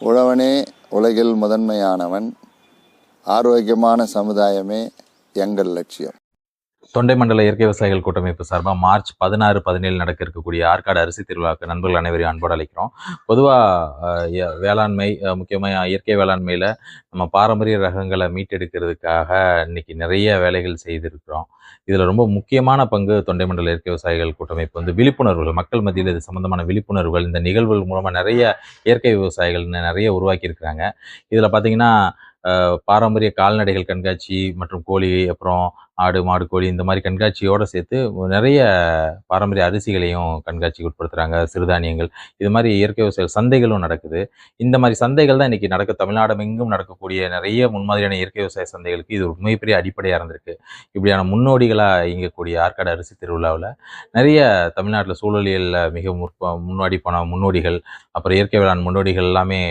உழவனே உலகில் முதன்மையானவன். ஆரோக்கியமான சமுதாயமே எங்கள் லட்சியம். தொண்டை மண்டல இயற்கை விவசாயிகள் கூட்டமைப்பு சார்பாக மார்ச் 16, 17 நடக்க இருக்கக்கூடிய ஆற்காடு அரிசி திருவிழாவுக்கு நண்பர்கள் அனைவரையும் அன்போடு அழைக்கிறோம். பொதுவாக வேளாண்மை, முக்கியமாக இயற்கை வேளாண்மையில் நம்ம பாரம்பரிய ரகங்களை மீட்டெடுக்கிறதுக்காக இன்னைக்கு நிறைய வேலைகள் செய்திருக்கிறோம். இதில் ரொம்ப முக்கியமான பங்கு தொண்டை மண்டல இயற்கை விவசாயிகள் கூட்டமைப்பு விழிப்புணர்வுகள், மக்கள் மத்தியில் இது சம்பந்தமான விழிப்புணர்வுகள் இந்த நிகழ்வுகள் மூலமாக நிறைய இயற்கை விவசாயிகள் நிறைய உருவாக்கியிருக்கிறாங்க. இதில் பார்த்தீங்கன்னா பாரம்பரிய கால்நடைகள் கண்காட்சி மற்றும் கோழி, அப்புறம் ஆடு, மாடு, கோழி இந்த மாதிரி கண்காட்சியோடு சேர்த்து நிறைய பாரம்பரிய அரிசிகளையும் காட்சிக்கு உட்படுத்துகிறாங்க. சிறுதானியங்கள், இது மாதிரி இயற்கை விவசாய சந்தைகளும் நடக்குது. இந்த மாதிரி சந்தைகள் தான் இன்றைக்கி தமிழ்நாடு எங்கும் நடக்கக்கூடிய நிறைய முன்மாதிரியான இயற்கை விவசாய சந்தைகளுக்கு இது ஒரு மிகப்பெரிய அடிப்படையாக இருந்திருக்கு. இப்படியான முன்னோடிகளாக இயங்கக்கூடிய ஆற்காடு அரிசி திருவிழாவில் நிறைய தமிழ்நாட்டில் சூழலியலில் மிக முன்னாடி போன முன்னோடிகள், அப்புறம் இயற்கை வேளாண் முன்னோடிகள் எல்லாமே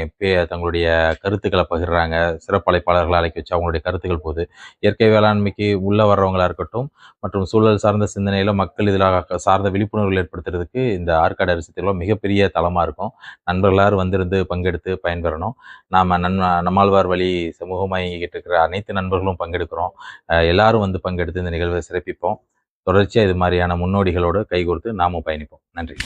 தங்களுடைய கருத்துக்களை பகிர்றாங்க. சிறப்பழைப்பாளர்களை அழைக்க வச்சு அவங்களுடைய கருத்துக்கள் போகுது. இயற்கை வேளாண்மைக்கு உள்ள வர்றவங்களா இருக்கட்டும், மற்றும் சூழல் சார்ந்த சிந்தனையில் மக்கள் இதில் சார்ந்த விழிப்புணர்வுகள் ஏற்படுத்துறதுக்கு இந்த ஆற்காடு அரிசி திருவிழா மிகப்பெரிய தளமாக இருக்கும். நண்பர்கள் எல்லாரும் வந்திருந்து பங்கெடுத்து பயன்பெறணும். நாம் நம்மாழ்வார் வழி சமூகமாக இயங்கிட்டு இருக்கிற அனைத்து நண்பர்களும் பங்கெடுக்கிறோம். எல்லாரும் வந்து பங்கெடுத்து இந்த நிகழ்வை சிறப்பிப்போம். தொடர்ச்சியாக இது மாதிரியான முன்னோடிகளோடு கைகோர்த்து நாமும் பயணிப்போம். நன்றி.